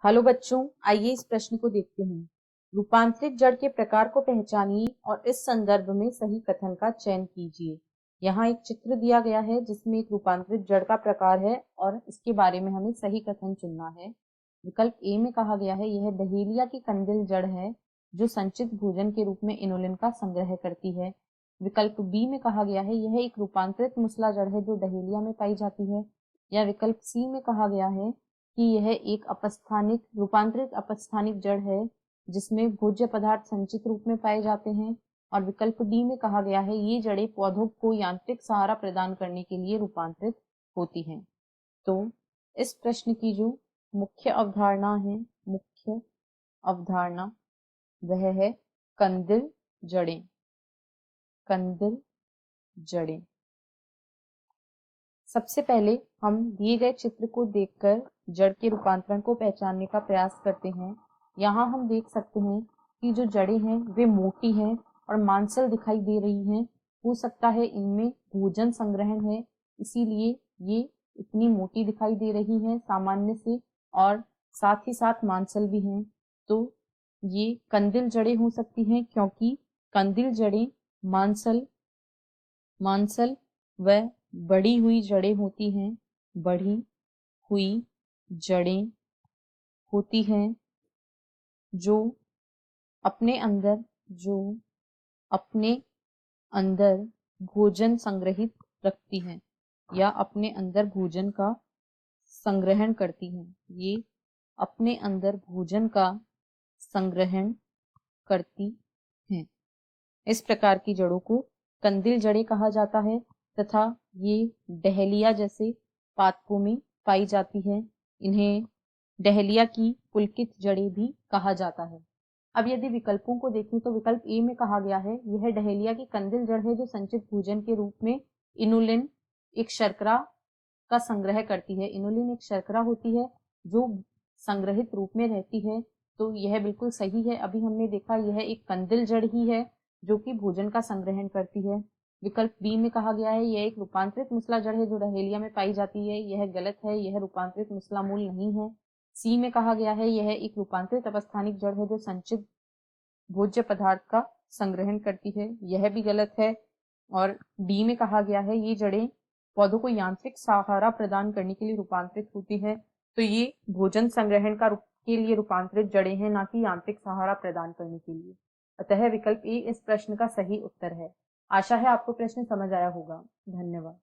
Hello बच्चों, आइए इस प्रश्न को देखते हैं। रूपांतरित जड़ के प्रकार को पहचानिए और इस संदर्भ में सही कथन का चयन कीजिए। यहाँ एक चित्र दिया गया है जिसमें एक रूपांतरित जड़ का प्रकार है और इसके बारे में हमें सही कथन चुनना है। विकल्प ए में कहा गया है यह डहेलिया की कंदिल जड़ है जो संचित भोजन के रूप में इनुलिन का संग्रह करती है। विकल्प बी में कहा गया है यह एक रूपांतरित मुसला जड़ है जो डहेलिया में पाई जाती है। या विकल्प सी में कहा गया है कि यह एक अपस्थानिक रूपांतरित अपस्थानिक जड़ है जिसमें भोज्य पदार्थ संचित रूप में पाए जाते हैं। और विकल्प डी में कहा गया है ये जड़ें पौधों को यांत्रिक सहारा प्रदान करने के लिए रूपांतरित होती हैं। तो इस प्रश्न की जो मुख्य अवधारणा है, मुख्य अवधारणा वह है कंदिल जड़ें। कंदिल जड़ें। सबसे पहले हम दिए गए चित्र को देखकर जड़ के रूपांतरण को पहचानने का प्रयास करते हैं। यहाँ हम देख सकते हैं कि जो जड़ें हैं वे मोटी हैं और मांसल दिखाई दे रही हैं। हो सकता है इनमें भोजन संग्रहण है, इसीलिए ये इतनी मोटी दिखाई दे रही हैं सामान्य से, और साथ ही साथ मांसल भी हैं। तो ये कंदिल जड़ें हो सकती हैं क्योंकि कंदिल जड़ें मांसल व बढ़ी हुई जड़ें होती हैं। बढ़ी हुई जड़ें होती हैं जो अपने अंदर भोजन संग्रहित रखती हैं या अपने अंदर भोजन का संग्रहण करती हैं। ये अपने अंदर भोजन का संग्रहण करती हैं। इस प्रकार की जड़ों को कंदिल जड़ें कहा जाता है तथा ये डहेलिया जैसे पादपों में पाई जाती है। इन्हें डहेलिया की पुलकित जड़ें भी कहा जाता है। अब यदि विकल्पों को देखें तो विकल्प ए में कहा गया है यह डहेलिया की कंदिल जड़ है जो संचित भोजन के रूप में इनुलिन एक शर्करा का संग्रह करती है। इनुलिन एक शर्करा होती है जो संग्रहित रूप में रहती है, तो यह बिल्कुल सही है। अभी हमने देखा यह एक कंदिल जड़ ही है जो कि भोजन का संग्रहण करती है। विकल्प बी में कहा गया है यह एक रूपांतरित मुसला जड़ है जो डहेलिया में पाई जाती है। यह गलत है, यह रूपांतरित मुसला मूल नहीं है। सी में कहा गया है यह एक रूपांतरित अपस्थानिक जड़ है जो संचित भोज्य पदार्थ का संग्रहण करती है। यह भी गलत है। और डी में कहा गया है ये जड़ें पौधों को यांत्रिक सहारा प्रदान करने के लिए रूपांतरित होती है। तो ये भोजन संग्रहण के लिए रूपांतरित जड़ें हैं, ना कि यांत्रिक सहारा प्रदान करने के लिए। अतः विकल्प ए इस प्रश्न का सही उत्तर है। आशा है आपको प्रश्न समझ आया होगा। धन्यवाद।